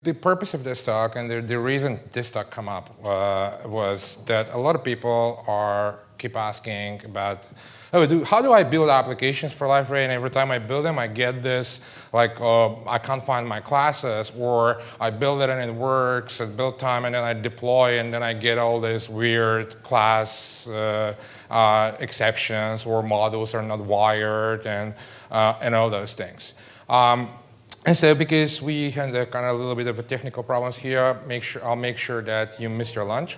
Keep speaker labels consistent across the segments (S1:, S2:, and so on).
S1: the purpose of this talk and the reason this talk come up was that a lot of people keep asking about, oh, how do I build applications for Liferay? And every time I build them, I get this, like, I can't find my classes, or I build it and it works at build time, and then I deploy, and then I get all these weird class exceptions, or modules are not wired, and all those things. And so, because we had kind of a little bit of a technical problems here, I'll make sure that you miss your lunch.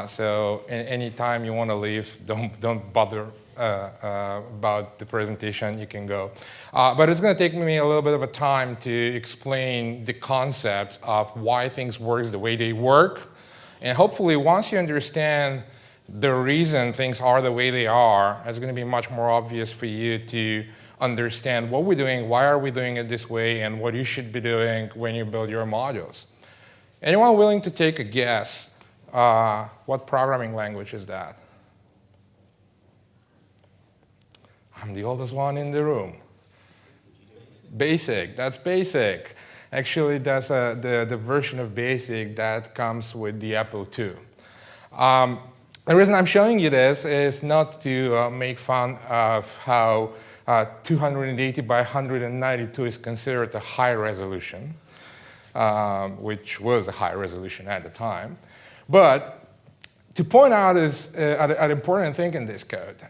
S1: So anytime you want to leave, don't bother about the presentation. You can go. But it's going to take me a little bit of a time to explain the concepts of why things work the way they work. And hopefully, once you understand the reason things are the way they are, it's going to be much more obvious for you to understand what we're doing, why are we doing it this way, and what you should be doing when you build your modules. Anyone willing to take a guess? What programming language is that? I'm the oldest one in the room. BASIC, that's BASIC. Actually, that's the version of BASIC that comes with the Apple II. The reason I'm showing you this is not to make fun of how 280 by 192 is considered a high resolution, which was a high resolution at the time. But to point out an important thing in this code,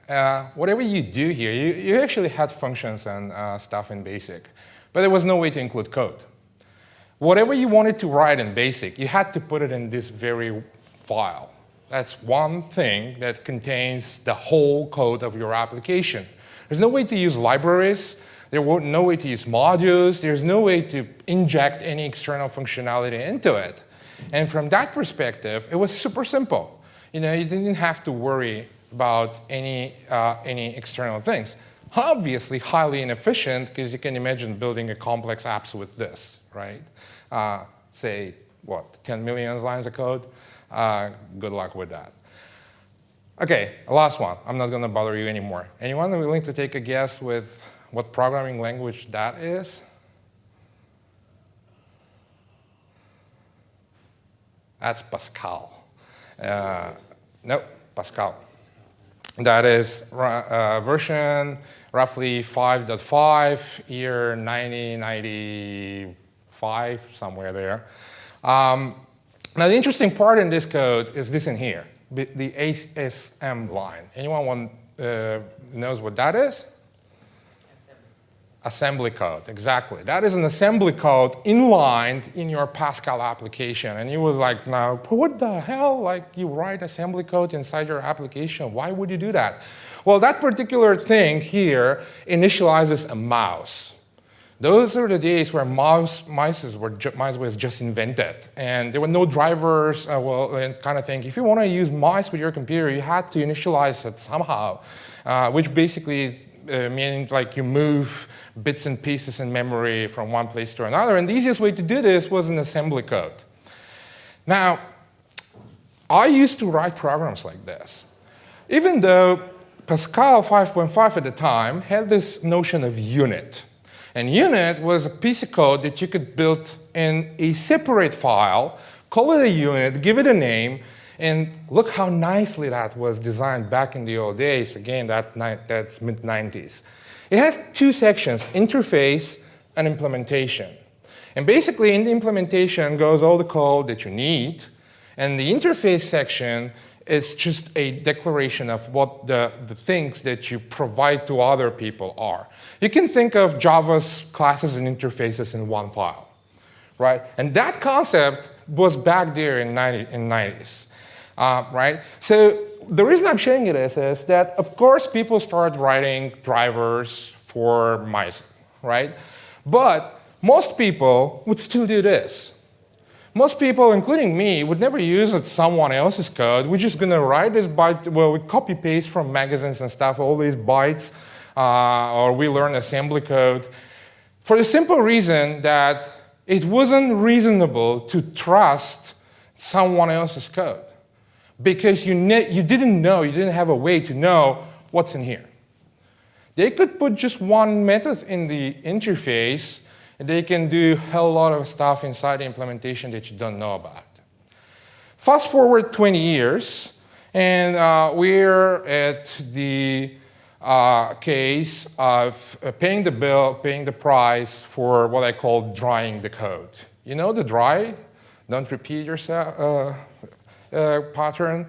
S1: whatever you do here, you actually had functions and stuff in BASIC, but there was no way to include code. Whatever you wanted to write in BASIC, you had to put it in this very file. That's one thing that contains the whole code of your application. There's no way to use libraries. There's no way to use modules. There's no way to inject any external functionality into it. And from that perspective, it was super simple. You didn't have to worry about any external things. Obviously, highly inefficient, because you can imagine building a complex apps with this, right? Say, what, 10 million lines of code? Good luck with that. OK, last one. I'm not going to bother you anymore. Anyone willing to take a guess with what programming language that is? That's Pascal. No, Pascal. That is version roughly 5.5, year 1995, somewhere there. Now, the interesting part in this code is this in here, the ASM line. Anyone knows what that is? Assembly code, exactly. That is an assembly code inlined in your Pascal application. And you were like, now, what the hell? Like, you write assembly code inside your application. Why would you do that? Well, that particular thing here initializes a mouse. Those are the days where mice was just invented. And there were no drivers, and kind of thing. If you want to use mice with your computer, you had to initialize it somehow, which basically meaning like you move bits and pieces in memory from one place to another. And the easiest way to do this was an assembly code. Now, I used to write programs like this. Even though Pascal 5.5 at the time had this notion of unit. And unit was a piece of code that you could build in a separate file, call it a unit, give it a name, and look how nicely that was designed back in the old days. Again, that's mid-90s. It has two sections, interface and implementation. And basically, in the implementation goes all the code that you need. And the interface section is just a declaration of what the things that you provide to other people are. You can think of Java's classes and interfaces in one file, right? And that concept was back there in 90s. Right? So the reason I'm showing you this is that, of course, people started writing drivers for mice, right? But most people would still do this. Most people, including me, would never use someone else's code. We're just going to write this byte. Well, we copy-paste from magazines and stuff, all these bytes, or we learn assembly code, for the simple reason that it wasn't reasonable to trust someone else's code. Because you didn't know, you didn't have a way to know what's in here. They could put just one method in the interface They can do a hell lot of stuff inside the implementation that you don't know about. Fast forward 20 years, and we're at the case of paying the bill, paying the price for what I call drying the code. You know the dry, don't repeat yourself pattern?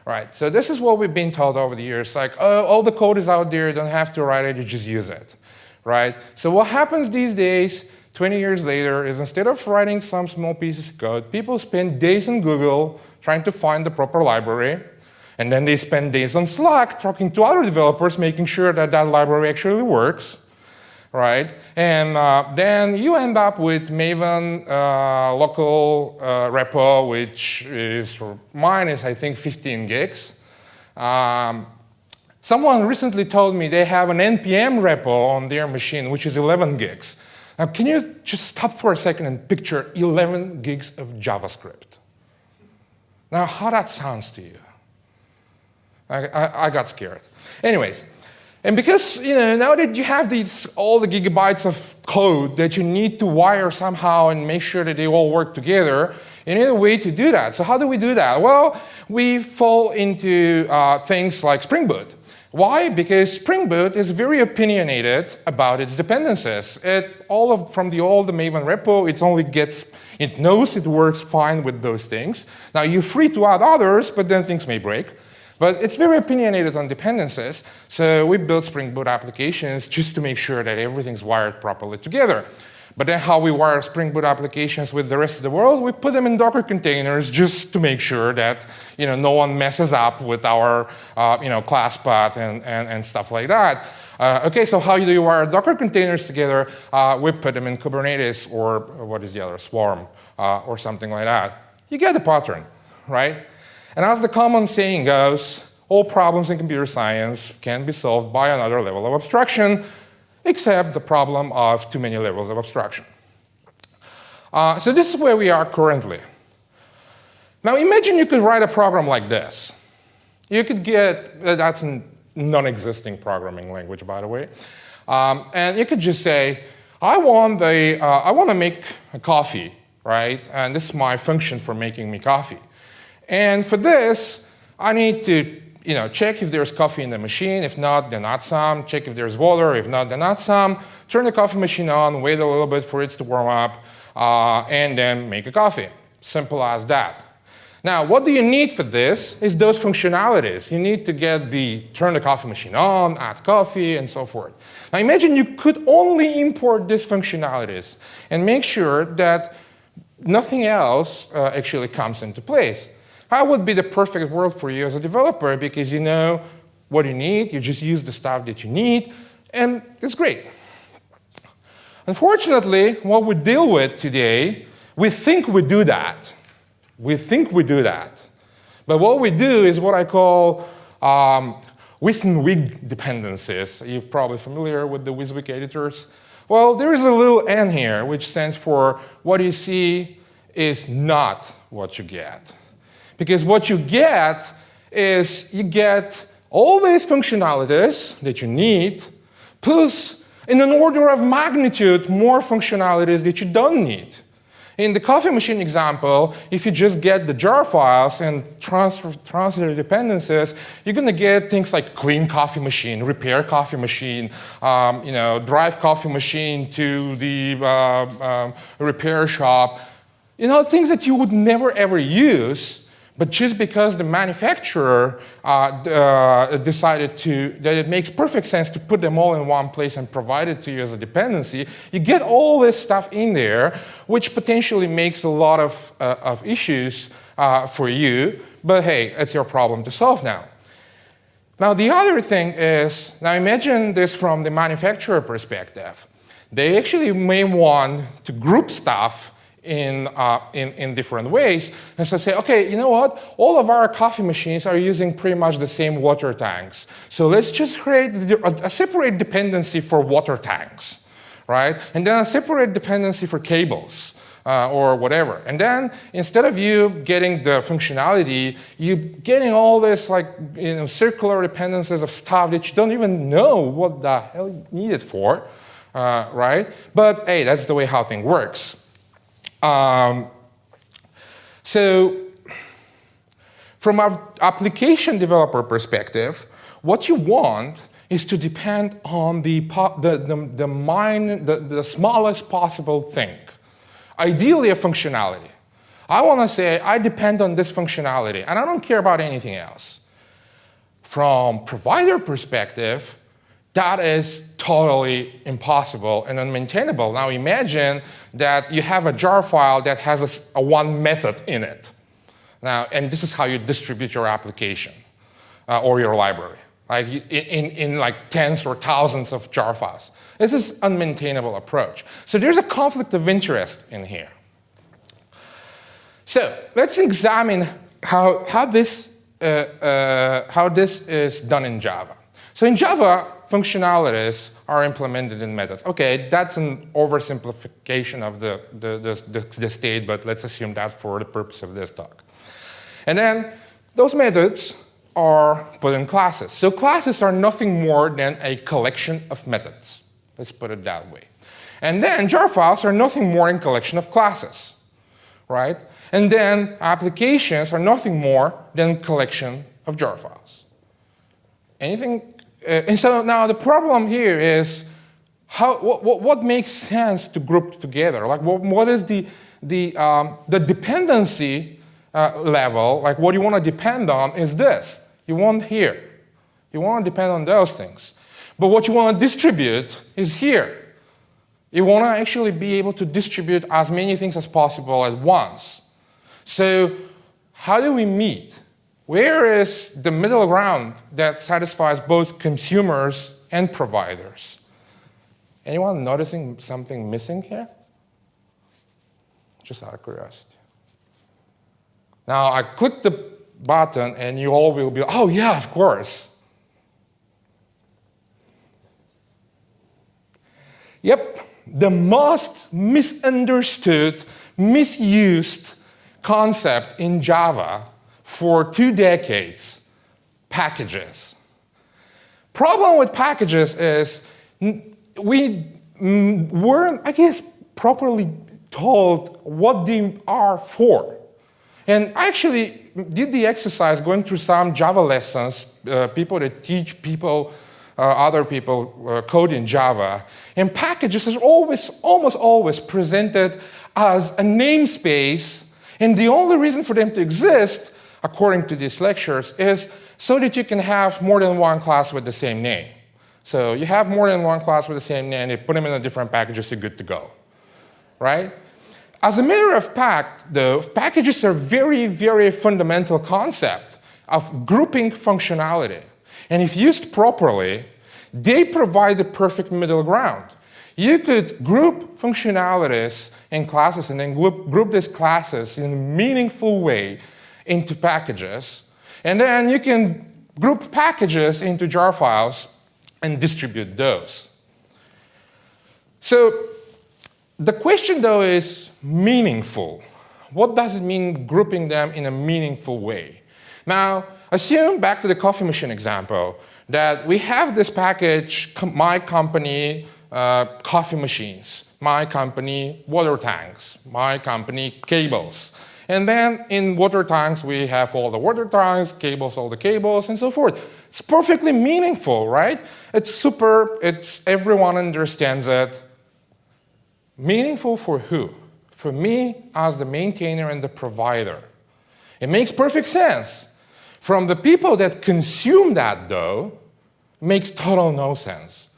S1: Right, so this is what we've been told over the years, like, oh, all the code is out there, you don't have to write it, you just use it, right? So what happens these days, 20 years later, is instead of writing some small pieces of code, people spend days on Google trying to find the proper library, and then they spend days on Slack talking to other developers, making sure that that library actually works, right? And then you end up with Maven local repo, which is, mine is, I think, 15 gigs. Someone recently told me they have an NPM repo on their machine, which is 11 gigs. Now, can you just stop for a second and picture 11 gigs of JavaScript? Now, how that sounds to you? I got scared. Anyways, and because now that you have all the gigabytes of code that you need to wire somehow and make sure that they all work together, you need a way to do that. So how do we do that? Well, we fall into things like Spring Boot. Why? Because Spring Boot is very opinionated about its dependencies. From the old Maven repo, it knows it works fine with those things. Now, you're free to add others, but then things may break. But it's very opinionated on dependencies, so we built Spring Boot applications just to make sure that everything's wired properly together. But then how we wire Spring Boot applications with the rest of the world, we put them in Docker containers just to make sure that no one messes up with our class path and stuff like that. Okay, so how do you wire Docker containers together? We put them in Kubernetes or what is the other, Swarm or something like that. You get the pattern, right? And as the common saying goes, all problems in computer science can be solved by another level of abstraction, except the problem of too many levels of abstraction. So this is where we are currently. Now imagine you could write a program like this. You could that's a non-existing programming language, by the way. And you could just say, I want to make a coffee, right? And this is my function for making me coffee. And for this, I need to check if there's coffee in the machine. If not, then add some. Check if there's water. If not, then add some. Turn the coffee machine on, wait a little bit for it to warm up, and then make a coffee. Simple as that. Now, what do you need for this is those functionalities. You need to turn the coffee machine on, add coffee, and so forth. Now, imagine you could only import these functionalities and make sure that nothing else actually comes into place. That would be the perfect world for you as a developer because you know what you need, you just use the stuff that you need, and it's great. Unfortunately, what we deal with today, we think we do that. But what we do is what I call WYSIWYG dependencies. You're probably familiar with the WYSIWYG editors. Well, there is a little n here, which stands for what you see is not what you get. Because what you get is you get all these functionalities that you need, plus in an order of magnitude more functionalities that you don't need. In the coffee machine example, if you just get the jar files and transfer the dependencies, you're going to get things like clean coffee machine, repair coffee machine, drive coffee machine to the repair shop. Things that you would never ever use. But just because the manufacturer decided that it makes perfect sense to put them all in one place and provide it to you as a dependency, you get all this stuff in there, which potentially makes a lot of issues for you. But hey, it's your problem to solve now. Now, the other thing is, now imagine this from the manufacturer perspective. They actually may want to group stuff in different ways. And so say, okay, you know what? All of our coffee machines are using pretty much the same water tanks. So let's just create a separate dependency for water tanks, right? And then a separate dependency for cables or whatever. And then instead of you getting the functionality, you're getting all this circular dependencies of stuff that you don't even know what the hell you need it for. right? But hey, that's the way how thing works. So from an application developer perspective, what you want is to depend on the smallest possible thing. Ideally, a functionality. I want to say, I depend on this functionality, and I don't care about anything else. From provider perspective, that is totally impossible and unmaintainable. Now imagine that you have a jar file that has a one method in it. Now, and this is how you distribute your application or your library, like in like tens or thousands of jar files. This is an unmaintainable approach. So there's a conflict of interest in here. So let's examine how this is done in Java. So in Java, functionalities are implemented in methods. Okay, that's an oversimplification of the state, but let's assume that for the purpose of this talk. And then those methods are put in classes. So classes are nothing more than a collection of methods. Let's put it that way. And then jar files are nothing more than a collection of classes, right? And then applications are nothing more than a collection of jar files. Anything? And so now the problem here is what makes sense to group together? Like what is the dependency level? Like what you want to depend on is this. You want here. You want to depend on those things. But what you want to distribute is here. You want to actually be able to distribute as many things as possible at once. So how do we meet? Where is the middle ground that satisfies both consumers and providers? Anyone noticing something missing here? Just out of curiosity. Now I click the button and you all will be, oh yeah, of course. Yep, the most misunderstood, misused concept in Java for 2 decades, packages. Problem with packages is we weren't, I guess, properly told what they are for. And I actually did the exercise going through some Java lessons, people that teach people, other people code in Java. And packages is almost always presented as a namespace, and the only reason for them to exist, according to these lectures, is so that you can have more than one class with the same name. So you have more than one class with the same name, you put them in a different packages, you're good to go, right? As a matter of fact, though, packages are very, very fundamental concept of grouping functionality. And if used properly, they provide the perfect middle ground. You could group functionalities in classes and then group these classes in a meaningful way into packages. And then you can group packages into jar files and distribute those. So the question, though, is meaningful. What does it mean grouping them in a meaningful way? Now, assume, back to the coffee machine example, that we have this package, my company coffee machines, my company water tanks, my company cables. And then in water tanks, we have all the water tanks, cables, all the cables, and so forth. It's perfectly meaningful, right? It's super, everyone understands it. Meaningful for who? For me as the maintainer and the provider. It makes perfect sense. From the people that consume that, though, it makes total no sense.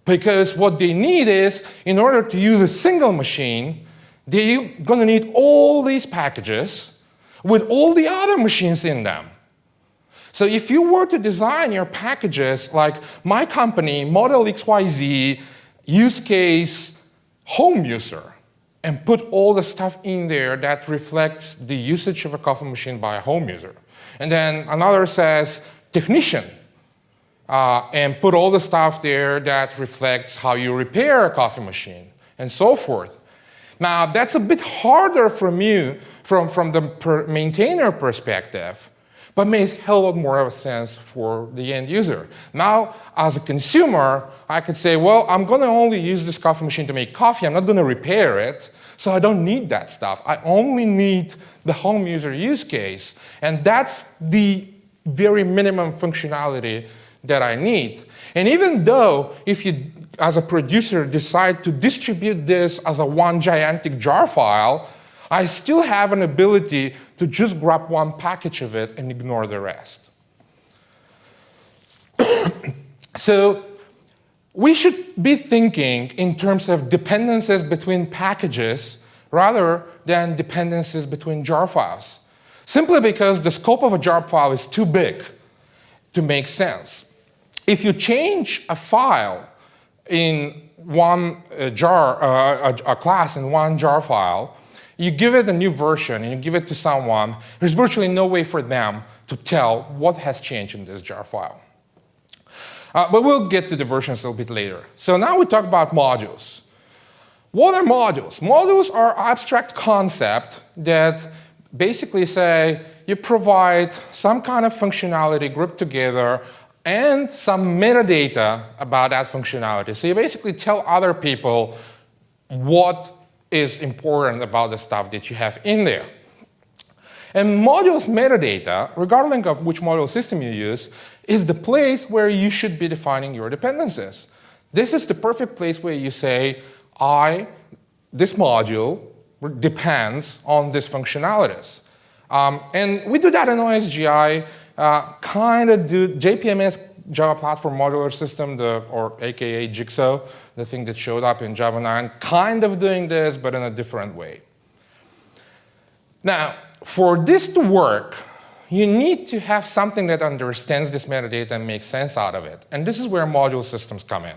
S1: Because what they need is, in order to use a single machine, they're going to need all these packages with all the other machines in them. So if you were to design your packages like my company, model XYZ, use case, home user, and put all the stuff in there that reflects the usage of a coffee machine by a home user. And then another says technician, and put all the stuff there that reflects how you repair a coffee machine, and so forth. Now, that's a bit harder from the maintainer perspective, but makes a hell of more of a sense for the end user. Now, as a consumer, I could say, well, I'm going to only use this coffee machine to make coffee. I'm not going to repair it, so I don't need that stuff. I only need the home user use case, and that's the very minimum functionality that I need. And even though if you, as a producer, decide to distribute this as a one gigantic jar file, I still have an ability to just grab one package of it and ignore the rest. So we should be thinking in terms of dependencies between packages rather than dependencies between jar files, simply because the scope of a jar file is too big to make sense. If you change a file in one a class in one jar file, you give it a new version and you give it to someone, there's virtually no way for them to tell what has changed in this jar file. But we'll get to the versions a little bit later. So now we talk about modules. What are modules? Modules are abstract concepts that basically say you provide some kind of functionality grouped together and some metadata about that functionality. So you basically tell other people what is important about the stuff that you have in there. And modules metadata, regardless of which module system you use, is the place where you should be defining your dependencies. This is the perfect place where you say, this module depends on these functionalities. And we do that in OSGI, kind of do JPMS, Java Platform Modular System, or AKA Jigsaw, the thing that showed up in Java 9, kind of doing this, but in a different way. Now, for this to work, you need to have something that understands this metadata and makes sense out of it. And this is where module systems come in.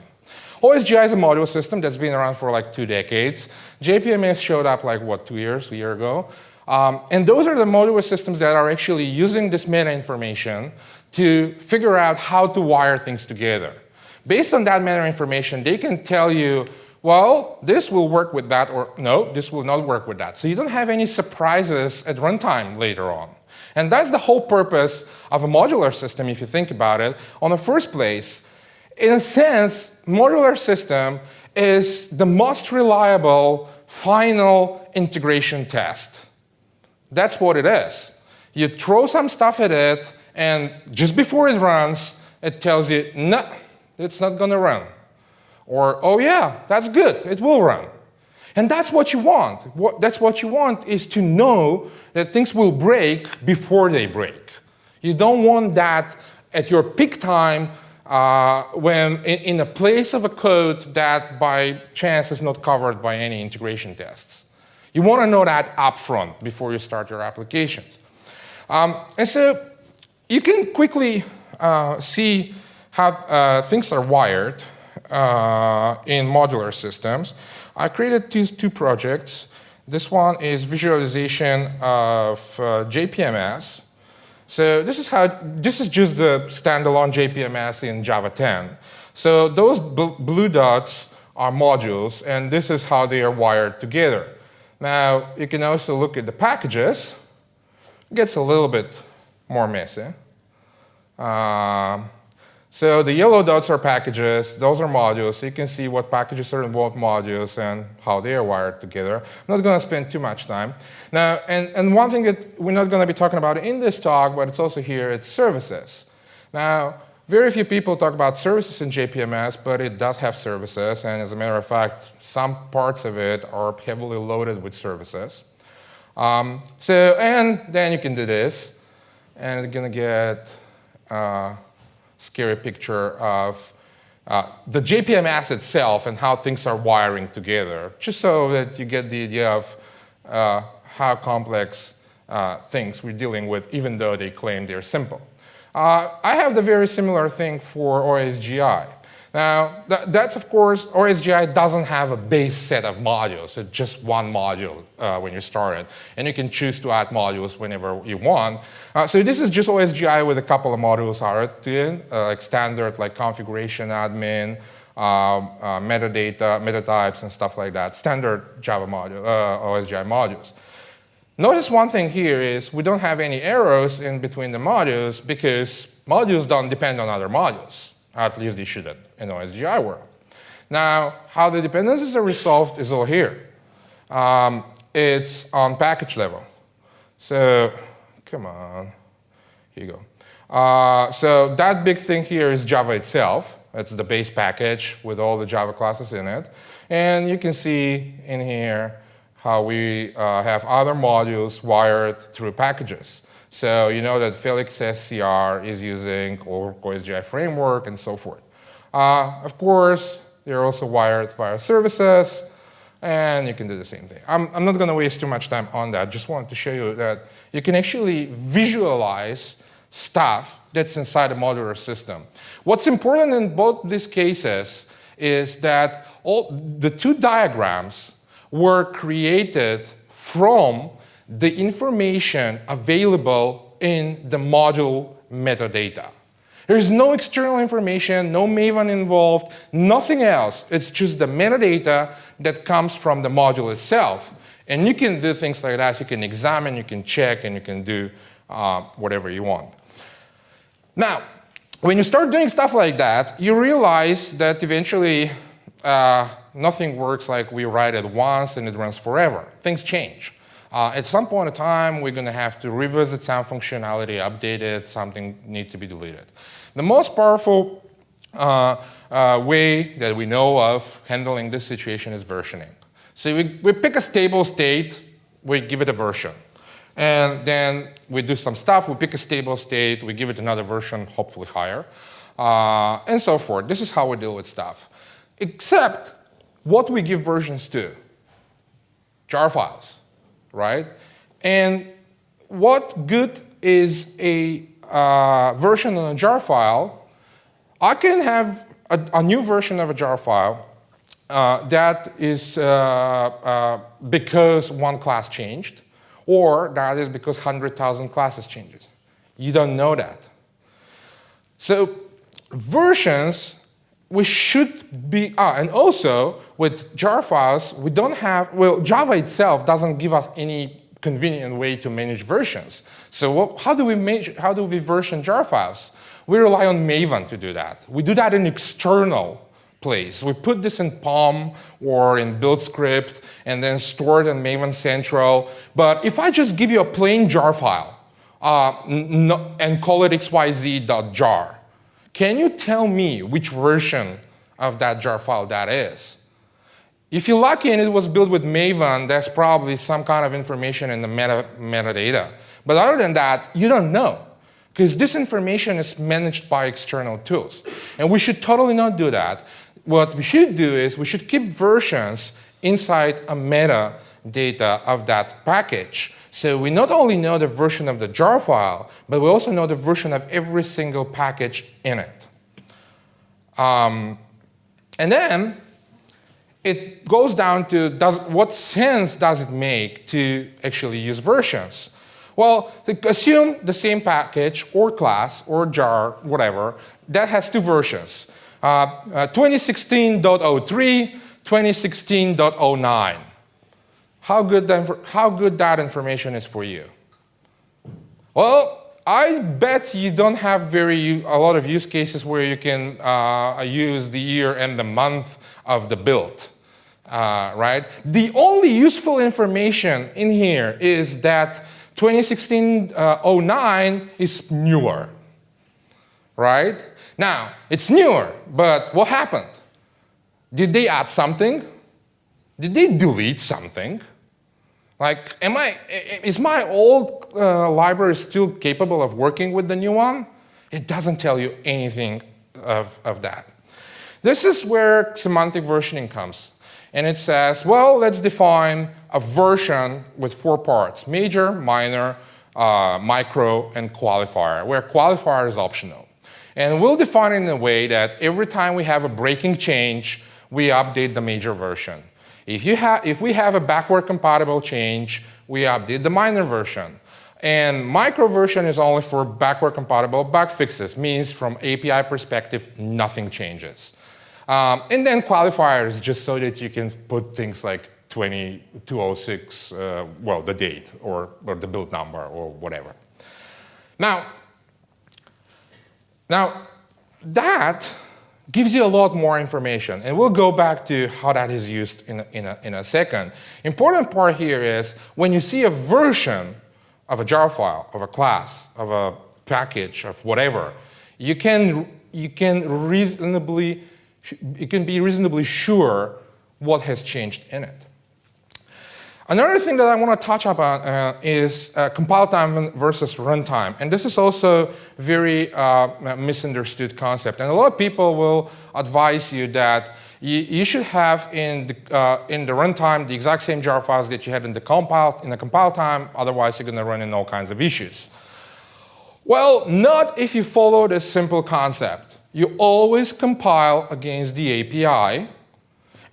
S1: OSGI is a module system that's been around for like 2 decades. JPMS showed up like, what, 2 years, a year ago? And those are the modular systems that are actually using this meta information to figure out how to wire things together. Based on that meta information, they can tell you, well, this will work with that, or no, this will not work with that. So you don't have any surprises at runtime later on. And that's the whole purpose of a modular system, if you think about it. On the first place, in a sense, modular system is the most reliable final integration test. That's what it is. You throw some stuff at it, and just before it runs, it tells you, no, it's not going to run. Or, oh yeah, that's good, it will run. And that's what you want. That's what you want, is to know that things will break before they break. You don't want that at your peak time when in a place of a code that by chance is not covered by any integration tests. You want to know that upfront before you start your applications. And so you can quickly see how things are wired in modular systems. I created these 2 projects. This one is visualization of JPMS. So this is just the standalone JPMS in Java 10. So those blue dots are modules, and this is how they are wired together. Now, you can also look at the packages. It gets a little bit more messy. So the yellow dots are packages, those are modules. So you can see what packages are in what modules and how they are wired together. I'm not going to spend too much time. Now, and one thing that we're not going to be talking about in this talk, but it's also here, it's services. Now, very few people talk about services in JPMS, but it does have services. And as a matter of fact, some parts of it are heavily loaded with services. And then you can do this, and you're going to get scary picture of the JPMS itself and how things are wiring together, just so that you get the idea of how complex things we're dealing with, even though they claim they're simple. I have the very similar thing for OSGI. Now, that's of course, OSGI doesn't have a base set of modules. It's just one module when you start it. And you can choose to add modules whenever you want. So this is just OSGI with a couple of modules added to it, like standard, like configuration admin, metadata, meta types, and stuff like that. Standard Java module, OSGI modules. Notice one thing here is we don't have any arrows in between the modules because modules don't depend on other modules. At least they shouldn't in OSGI world. Now, how the dependencies are resolved is all here. It's on package level. So, come on, here you go. So that big thing here is Java itself. It's the base package with all the Java classes in it. And you can see in here how we have other modules wired through packages. So you know that Felix SCR is using OSGI framework and so forth. Of course, they're also wired via services, and you can do the same thing. I'm not going to waste too much time on that. Just wanted to show you that you can actually visualize stuff that's inside a modular system. What's important in both these cases is that all the two diagrams were created from the information available in the module metadata. There's no external information, no Maven involved, nothing else. It's just the metadata that comes from the module itself. And you can do things like that. You can examine, you can check, and you can do whatever you want. Now, when you start doing stuff like that, you realize that eventually nothing works like we write it once and it runs forever. Things change. At some point in time, we're going to have to revisit some functionality, update it, something needs to be deleted. The most powerful way that we know of handling this situation is versioning. So we pick a stable state, we give it a version. And then we do some stuff, we pick a stable state, we give it another version, hopefully higher, and so forth. This is how we deal with stuff. Except what we give versions to? jar files, right? And what good is a version on a jar file? I can have a new version of a jar file that is because one class changed, or that is because 100,000 classes changes. You don't know that. So versions, we should be, and also with jar files, we don't have, well, Java itself doesn't give us any convenient way to manage versions. So how do we version jar files? We rely on Maven to do that. We do that in external place. We put this in POM or in build script and then store it in Maven Central. But if I just give you a plain jar file and call it xyz.jar, can you tell me which version of that jar file that is? If you're lucky and it was built with Maven, there's probably some kind of information in the metadata. But other than that, you don't know, because this information is managed by external tools. And we should totally not do that. What we should do is we should keep versions inside a metadata of that package. So we not only know the version of the jar file, but we also know the version of every single package in it. And then it goes down to what sense does it make to actually use versions? Well, assume the same package or class or jar, whatever, that has two versions. 2016.03, 2016.09. How good that information is for you? Well, I bet you don't have a lot of use cases where you can use the year and the month of the build, right? The only useful information in here is that 2016.09 is newer, right? Now, it's newer, but what happened? Did they add something? Did they delete something? Like, is my old library still capable of working with the new one? It doesn't tell you anything of that. This is where semantic versioning comes. And it says, well, let's define a version with 4 parts: major, minor, micro, and qualifier, where qualifier is optional. And we'll define it in a way that every time we have a breaking change, we update the major version. If we have a backward compatible change, we update the minor version. And micro version is only for backward compatible bug fixes, means from API perspective, nothing changes. And then qualifier is just so that you can put things like 206, well, the date or the build number or whatever. Now that gives you a lot more information, and we'll go back to how that is used in a second. Important part here is when you see a version of a jar file, of a class, of a package, of whatever, you can be reasonably sure what has changed in it. Another thing that I want to touch upon is compile time versus runtime. And this is also a very misunderstood concept. And a lot of people will advise you that you should have in the runtime the exact same jar files that you had in the compile time, otherwise you're going to run into all kinds of issues. Well, not if you follow this simple concept. You always compile against the API,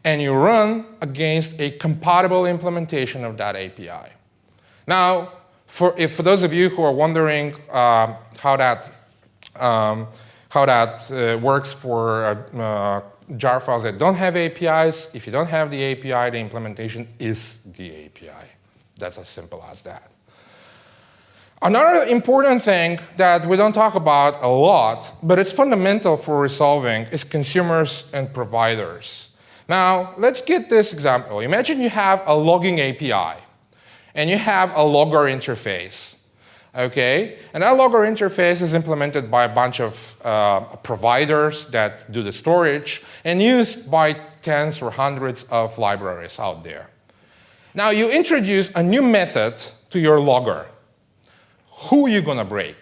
S1: and you run against a compatible implementation of that API. Now, for those of you who are wondering how that works for jar files that don't have APIs, if you don't have the API, the implementation is the API. That's as simple as that. Another important thing that we don't talk about a lot, but it's fundamental for resolving, is consumers and providers. Now, let's get this example. Imagine you have a logging API, and you have a logger interface, okay? And that logger interface is implemented by a bunch of providers that do the storage, and used by tens or hundreds of libraries out there. Now, you introduce a new method to your logger. Who are you going to break?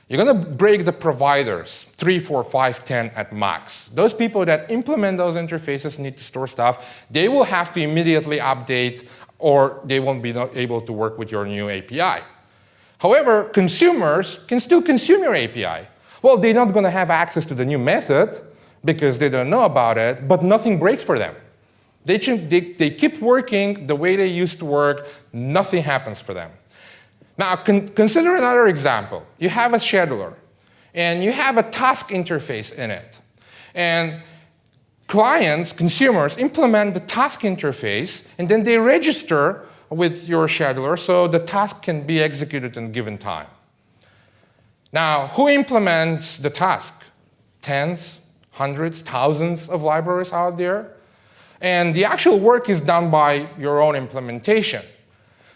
S1: You're going to break the providers, 3, 4, 5, 10 at max. Those people that implement those interfaces need to store stuff. They will have to immediately update, or they won't be able to work with your new API. However, consumers can still consume your API. Well, they're not going to have access to the new method because they don't know about it, but nothing breaks for them. They keep working the way they used to work. Nothing happens for them. Now, consider another example. You have a scheduler, and you have a task interface in it. And clients, consumers, implement the task interface, and then they register with your scheduler so the task can be executed in a given time. Now, who implements the task? Tens, hundreds, thousands of libraries out there. And the actual work is done by your own implementation.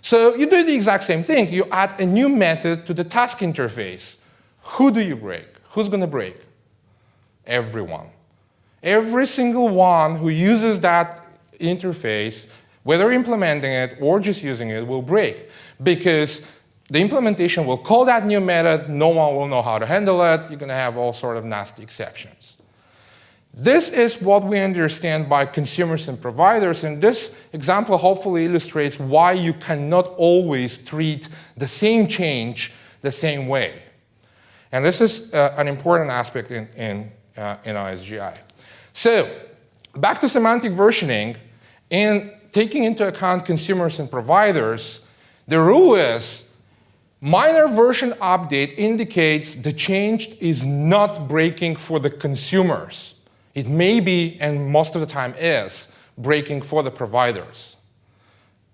S1: So you do the exact same thing. You add a new method to the task interface. Who do you break? Who's going to break? Everyone. Every single one who uses that interface, whether implementing it or just using it, will break. Because the implementation will call that new method. No one will know how to handle it. You're going to have all sorts of nasty exceptions. This is what we understand by consumers and providers, and this example hopefully illustrates why you cannot always treat the same change the same way. And this is an important aspect in OSGI. So, back to semantic versioning, and taking into account consumers and providers, the rule is minor version update indicates the change is not breaking for the consumers. It may be, and most of the time is, breaking for the providers,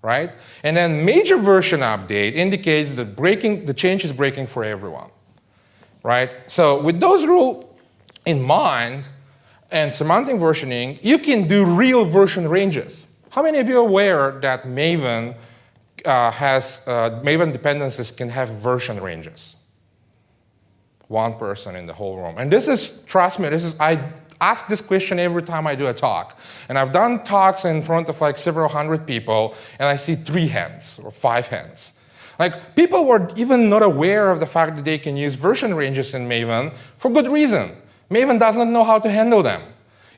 S1: right? And then major version update indicates that the change is breaking for everyone, right? So with those rules in mind, and semantic versioning, you can do real version ranges. How many of you are aware that Maven Maven dependencies can have version ranges? One person in the whole room. And this is, trust me, I ask this question every time I do a talk. And I've done talks in front of like several hundred people, and I see 3 hands or 5 hands. Like, people were even not aware of the fact that they can use version ranges in Maven for good reason. Maven does not know how to handle them.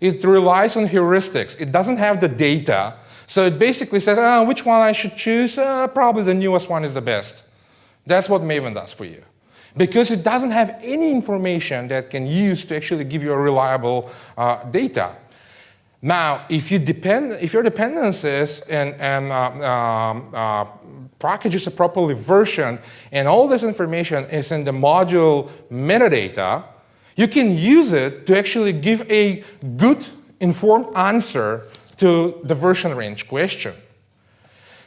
S1: It relies on heuristics. It doesn't have the data. So it basically says, which one I should choose? Probably the newest one is the best. That's what Maven does for you. Because it doesn't have any information that can use to actually give you a reliable data. Now, if your dependencies and packages are properly versioned, and all this information is in the module metadata, you can use it to actually give a good, informed answer to the version range question.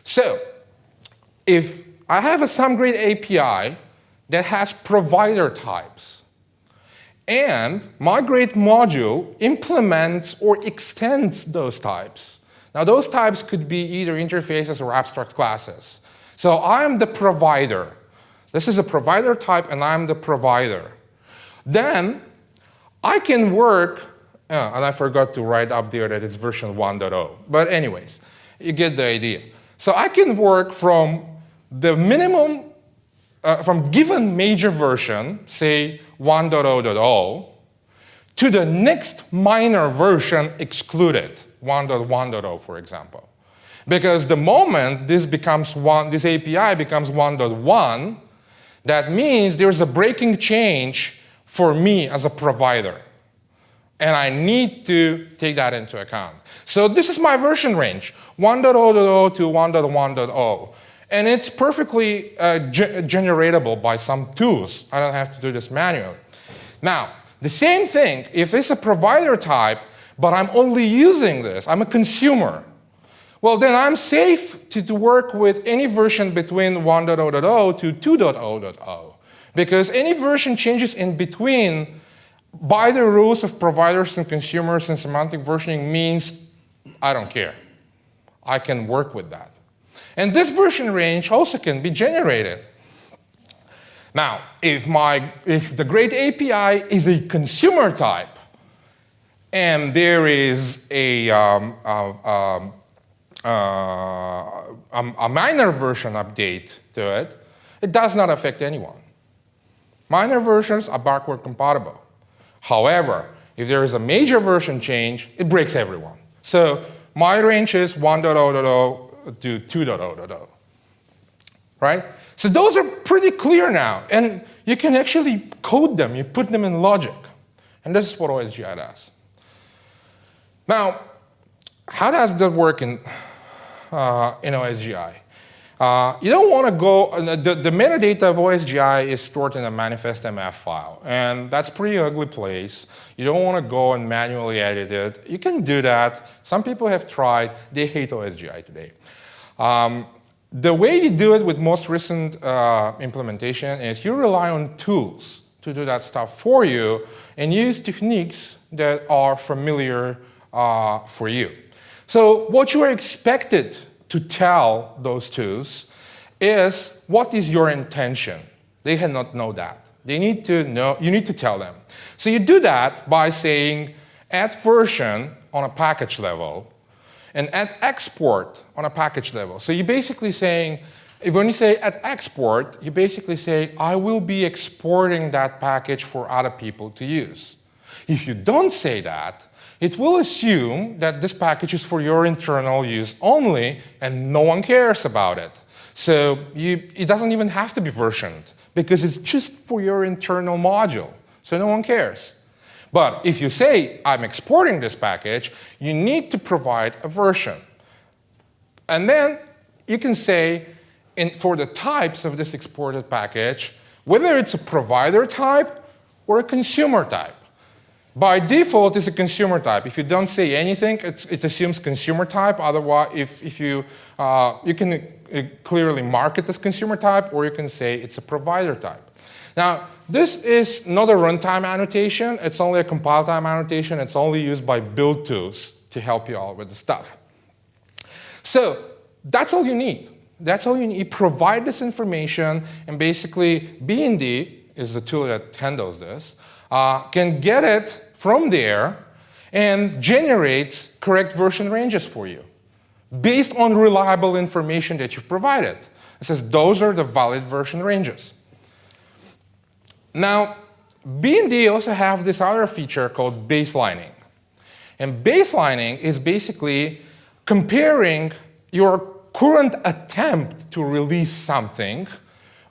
S1: So if I have a SomeGrid API that has provider types, and my grade module implements or extends those types. Now those types could be either interfaces or abstract classes. So I'm the provider. This is a provider type and I'm the provider. Then I can work, and I forgot to write up there that it's version 1.0. But anyways, you get the idea. So I can work from the minimum, from given major version, say 1.0.0, to the next minor version excluded, 1.1.0, for example. Because the moment this API becomes 1.1, that means there's a breaking change for me as a provider. And I need to take that into account. So this is my version range, 1.0.0 to 1.1.0. And it's perfectly generatable by some tools. I don't have to do this manually. Now, the same thing, if it's a provider type, but I'm only using this, I'm a consumer, well, then I'm safe to work with any version between 1.0.0 to 2.0.0. Because any version changes in between by the rules of providers and consumers and semantic versioning means I don't care. I can work with that. And this version range also can be generated. Now, if the grade API is a consumer type, and there is a minor version update to it, it does not affect anyone. Minor versions are backward compatible. However, if there is a major version change, it breaks everyone. So my range is 1.0.0 to 2.0.0, right? So those are pretty clear now, and you can actually code them, you put them in logic. And this is what OSGI does. Now, how does that work in OSGI? You don't want to go, the metadata of OSGI is stored in a manifest MF file, and that's a pretty ugly place. You don't want to go and manually edit it. You can do that. Some people have tried. They hate OSGI today. The way you do it with most recent implementation is you rely on tools to do that stuff for you and use techniques that are familiar for you. So what you are expected to tell those tools is what is your intention. They cannot know that. They need to know, you need to tell them. So you do that by saying add version on a package level and add export on a package level. So you're basically saying, when you say add export, you basically say, I will be exporting that package for other people to use. If you don't say that, it will assume that this package is for your internal use only, and no one cares about it. So it doesn't even have to be versioned, because it's just for your internal module, so no one cares. But if you say, I'm exporting this package, you need to provide a version. And then you can say, for the types of this exported package, whether it's a provider type or a consumer type. By default, it's a consumer type. If you don't say anything, it assumes consumer type. Otherwise, if you can clearly mark it as consumer type, or you can say it's a provider type. Now, this is not a runtime annotation. It's only a compile time annotation. It's only used by build tools to help you out with the stuff. So that's all you need. That's all you need. You provide this information, and basically BND is the tool that handles this, can get it from there and generates correct version ranges for you based on reliable information that you've provided. It says those are the valid version ranges. Now, BND also have this other feature called baselining. And baselining is basically comparing your current attempt to release something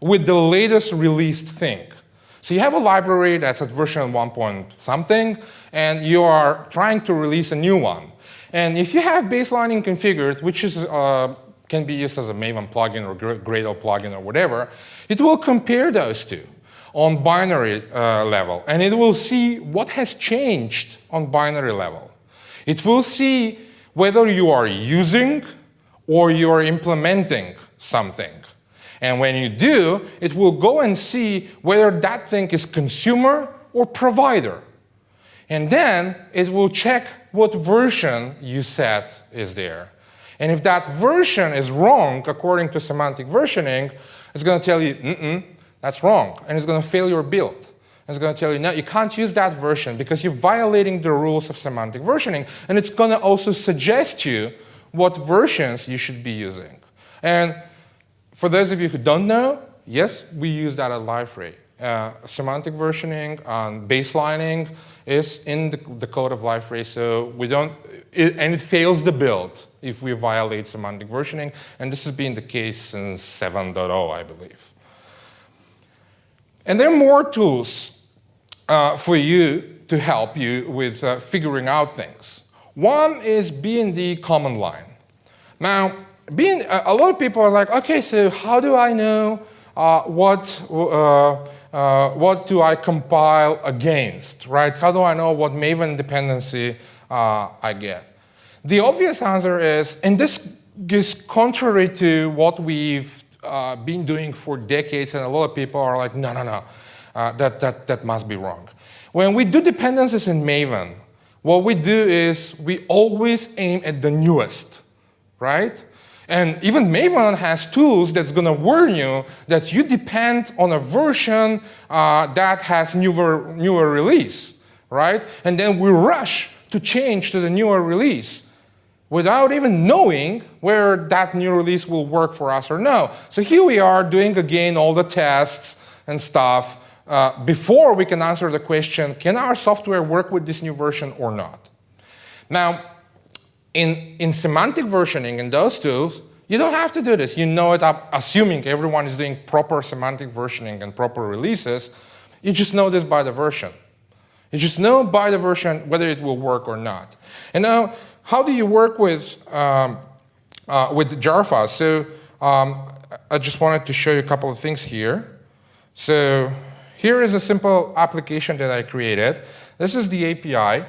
S1: with the latest released thing. So you have a library that's at version 1 point something, and you are trying to release a new one. And if you have baselining configured, which is, can be used as a Maven plugin or Gradle plugin or whatever, it will compare those two on binary level, and it will see what has changed on binary level. It will see whether you are using or you are implementing something. And when you do, it will go and see whether that thing is consumer or provider. And then it will check what version you set is there. And if that version is wrong, according to semantic versioning, it's going to tell you, that's wrong. And it's going to fail your build. It's going to tell you, no, you can't use that version because you're violating the rules of semantic versioning. And it's going to also suggest you what versions you should be using. And for those of you who don't know, yes, we use that at Liferay. Semantic versioning and baselining is in the code of Liferay, so we don't, and it fails the build if we violate semantic versioning, and this has been the case since 7.0, I believe. And there are more tools for you to help you with figuring out things. One is B&D command line. Now, a lot of people are like, okay, so how do I know what do I compile against, right? How do I know what Maven dependency I get? The obvious answer is, and this is contrary to what we've been doing for decades, and a lot of people are like, no, that must be wrong. When we do dependencies in Maven, what we do is we always aim at the newest, right? And even Maven has tools that's going to warn you that you depend on a version that has newer release, right? And then we rush to change to the newer release without even knowing where that new release will work for us or no. So here we are doing again all the tests and stuff before we can answer the question, can our software work with this new version or not? Now, in semantic versioning, in those tools, you don't have to do this. You know it, assuming everyone is doing proper semantic versioning and proper releases. You just know this by the version. You just know by the version whether it will work or not. And now, how do you work with jar files? So I just wanted to show you a couple of things here. So here is a simple application that I created. This is the API.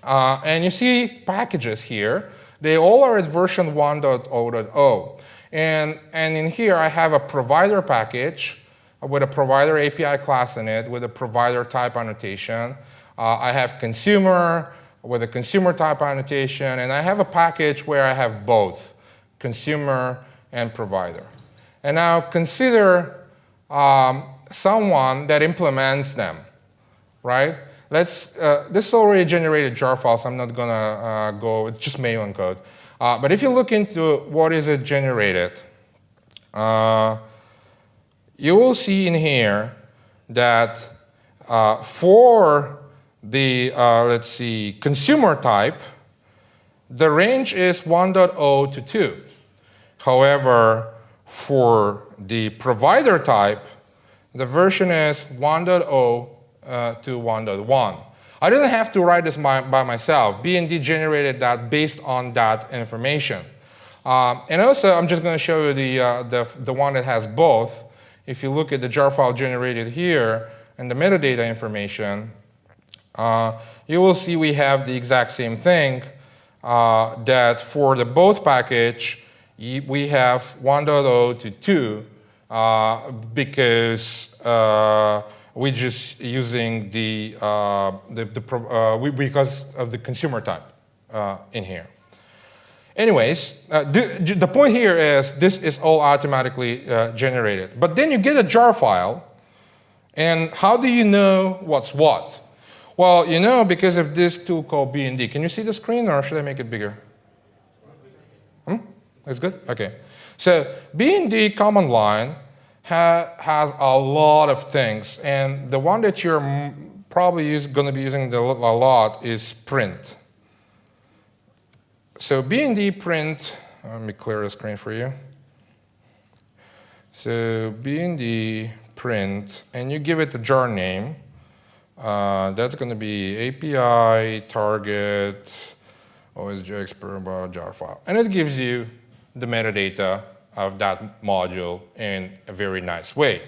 S1: And you see packages here. They all are at version 1.0.0. And in here, I have a provider package with a provider API class in it with a provider type annotation. I have consumer with a consumer type annotation. And I have a package where I have both consumer and provider. And now consider someone that implements them, right? This already generated jar files. I'm not going to go, it's just Maven code. But if you look into what is it generated, you will see in here that for the, let's see, consumer type, the range is 1.0 to 2. However, for the provider type, the version is 1.0 to 1.1. I didn't have to write this by myself. B&D generated that based on that information. And also, I'm just going to show you the one that has both. If you look at the jar file generated here and the metadata information, you will see we have the exact same thing, that for the both package, we have 1.0 to 2 because we're just using because of the consumer type in here. Anyways, the point here is this is all automatically generated. But then you get a jar file, and how do you know what's what? Well, you know because of this tool called B&D. Can you see the screen, or should I make it bigger? That's good? Okay. So B&D command line has a lot of things, and the one that you're probably going to be using a lot is print. So B&D print, let me clear the screen for you. So B&D print, and you give it a jar name. That's going to be API, target, OSJ experiment, jar file. And it gives you the metadata of that module in a very nice way.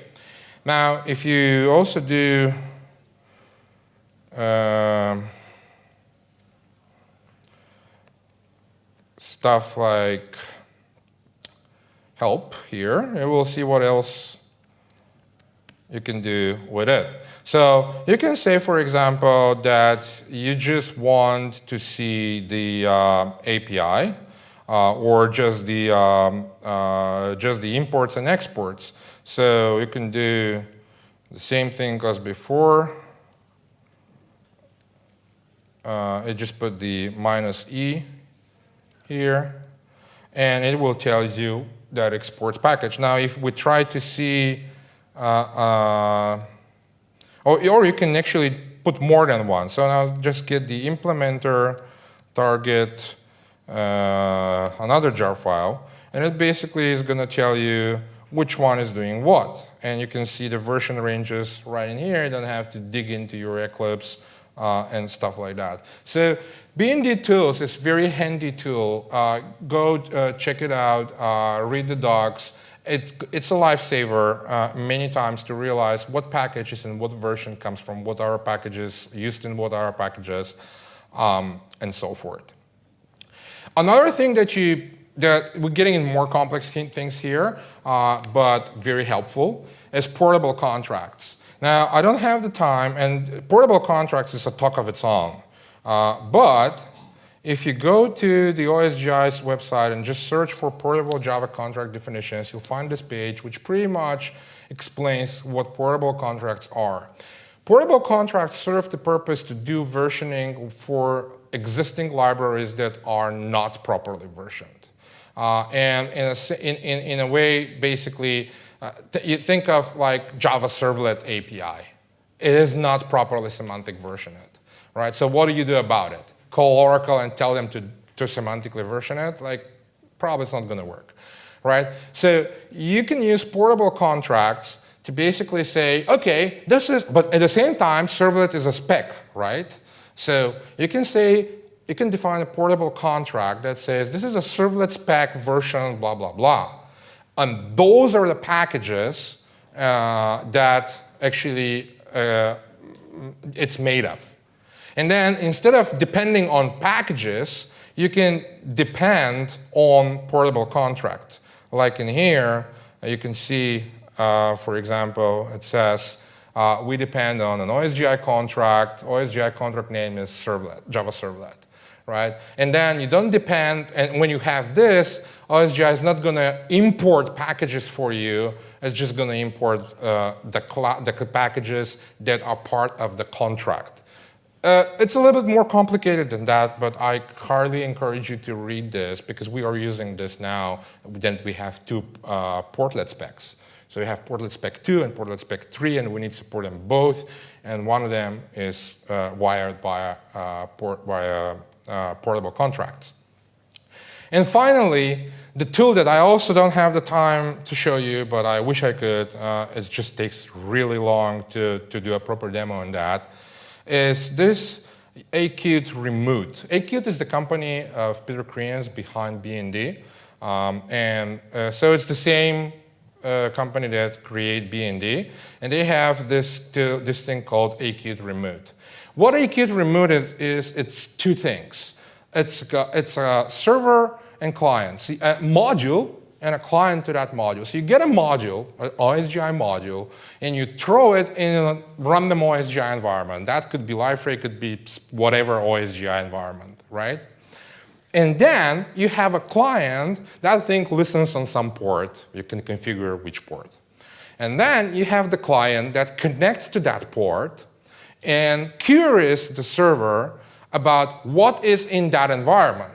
S1: Now, if you also do stuff like help here, and we'll see what else you can do with it. So you can say, for example, that you just want to see the API or just the imports and exports. So you can do the same thing as before. It just put the -e here, and it will tell you that exports package. Now, if we try to see, or you can actually put more than one. So now just get the implementer, target, another jar file, and it basically is going to tell you which one is doing what. And you can see the version ranges right in here. You don't have to dig into your Eclipse and stuff like that. So BND Tools is a very handy tool. Go check it out, read the docs. It's a lifesaver many times to realize what packages and what version comes from what are packages, used in what are packages, and so forth. Another thing that we're getting in more complex things here, but very helpful, is portable contracts. Now, I don't have the time, and portable contracts is a talk of its own. But if you go to the OSGI's website and just search for portable Java contract definitions, you'll find this page, which pretty much explains what portable contracts are. Portable contracts serve the purpose to do versioning for existing libraries that are not properly versioned. And in a way, basically, you think of like Java Servlet API. It is not properly semantic versioned, right? So what do you do about it? Call Oracle and tell them to semantically version it? Like, probably it's not going to work, right? So you can use portable contracts to basically say, okay, this is, but at the same time, Servlet is a spec, right? So you can say, you can define a portable contract that says, this is a Servlet spec version, blah, blah, blah. And those are the packages that actually it's made of. And then instead of depending on packages, you can depend on portable contract. Like in here, you can see, for example, it says, we depend on an OSGI contract. OSGI contract name is Servlet, Java Servlet, right? And then you don't depend, and when you have this, OSGI is not going to import packages for you. It's just going to import the packages that are part of the contract. It's a little bit more complicated than that, but I highly encourage you to read this because we are using this now. Then we have two portlet specs. So you have portlet spec 2 and portlet spec 3, and we need to support them both. And one of them is wired by portable contracts. And finally, the tool that I also don't have the time to show you, but I wish I could, it just takes really long to do a proper demo on that, is this Acute Remote. Acute is the company of Peter Kriens behind BND. So it's the same company that create BND, and they have this thing called Acute Remote. What Acute Remote is it's two things. It's a server and client, see, a module and a client to that module. So you get a module, an OSGI module, and you throw it in a random OSGI environment. That could be Liferay, could be whatever OSGI environment, right? And then you have a client, that thing listens on some port. You can configure which port. And then you have the client that connects to that port and queries the server about what is in that environment.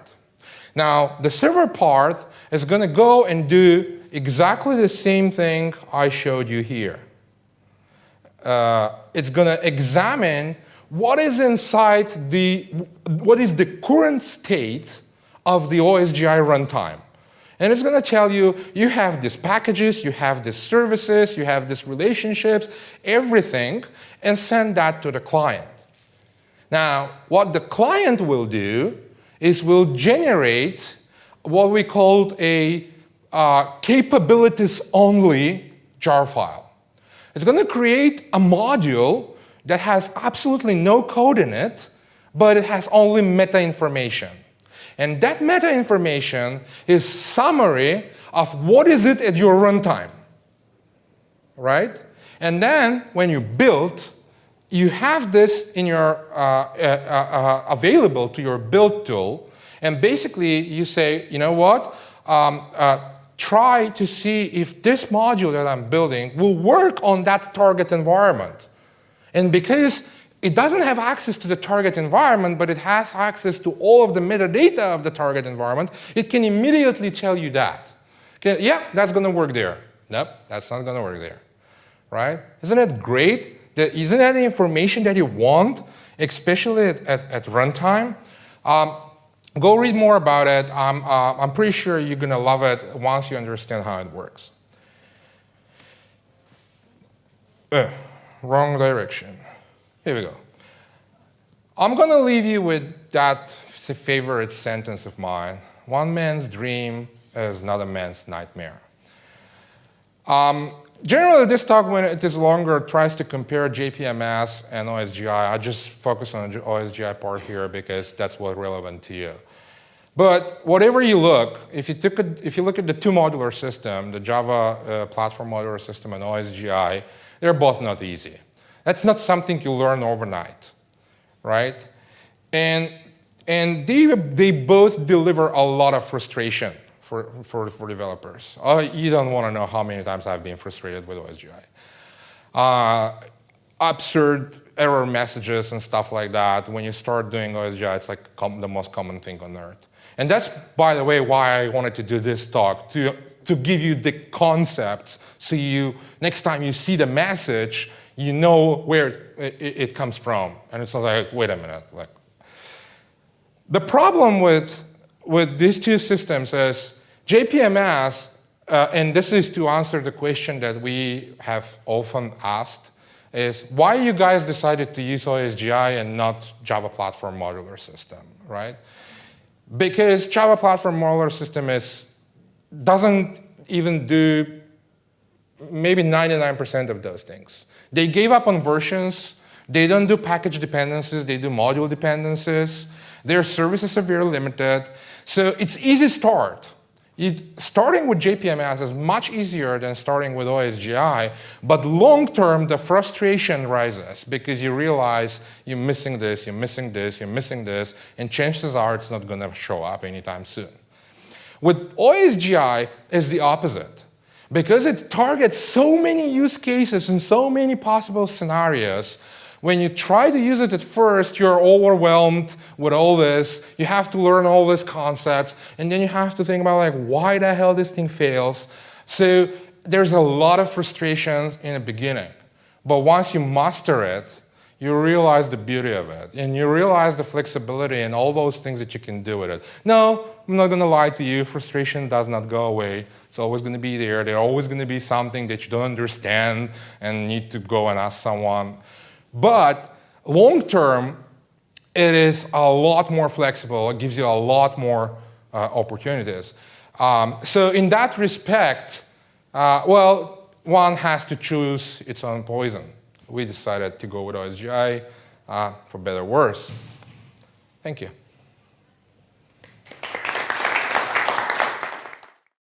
S1: Now, the server part is going to go and do exactly the same thing I showed you here. It's going to examine what is inside what is the current state of the OSGI runtime. And it's going to tell you, you have these packages, you have these services, you have these relationships, everything, and send that to the client. Now, what the client will do is will generate what we called a capabilities-only jar file. It's going to create a module that has absolutely no code in it, but it has only meta information. And that meta information is summary of what is it at your runtime, right? And then when you build, you have this in your available to your build tool, and basically you say, you know what? Try to see if this module that I'm building will work on that target environment. And because it doesn't have access to the target environment, but it has access to all of the metadata of the target environment, it can immediately tell you that. Okay, yeah, that's going to work there. Nope, that's not going to work there. Right? Isn't it great? Isn't that the information that you want, especially at runtime? Go read more about it. I'm pretty sure you're going to love it once you understand how it works. Wrong direction. Here we go. I'm going to leave you with that favorite sentence of mine. One man's dream is another man's nightmare. Generally, this talk, when it is longer, tries to compare JPMS and OSGI. I just focus on the OSGI part here because that's what's relevant to you. But whatever you look, if you look at the two modular system, the Java platform modular system and OSGI, they're both not easy. That's not something you learn overnight, right? And they both deliver a lot of frustration for developers. You don't want to know how many times I've been frustrated with OSGI. Absurd error messages and stuff like that. When you start doing OSGI, it's like the most common thing on earth. And that's, by the way, why I wanted to do this talk, to give you the concepts so you, next time you see the message, you know where it comes from. And it's not like, wait a minute. Like, the problem with these two systems is JPMS, and this is to answer the question that we have often asked, is why you guys decided to use OSGI and not Java Platform Modular System, right? Because Java Platform Modular System doesn't even do maybe 99% of those things. They gave up on versions. They don't do package dependencies. They do module dependencies. Their services are very limited. So it's easy start. Starting with JPMS is much easier than starting with OSGI, but long-term, the frustration rises because you realize you're missing this, you're missing this, you're missing this, and chances are it's not going to show up anytime soon. With OSGI, it's the opposite. Because it targets so many use cases and so many possible scenarios, when you try to use it at first, you're overwhelmed with all this. You have to learn all these concepts, and then you have to think about like, why the hell this thing fails. So there's a lot of frustrations in the beginning. But once you master it, you realize the beauty of it, and you realize the flexibility and all those things that you can do with it. No, I'm not going to lie to you. Frustration does not go away. It's always going to be there. There's always going to be something that you don't understand and need to go and ask someone. But long-term, it is a lot more flexible. It gives you a lot more opportunities. So in that respect, well, one has to choose its own poison. We decided to go with OSGI for better or worse. Thank you.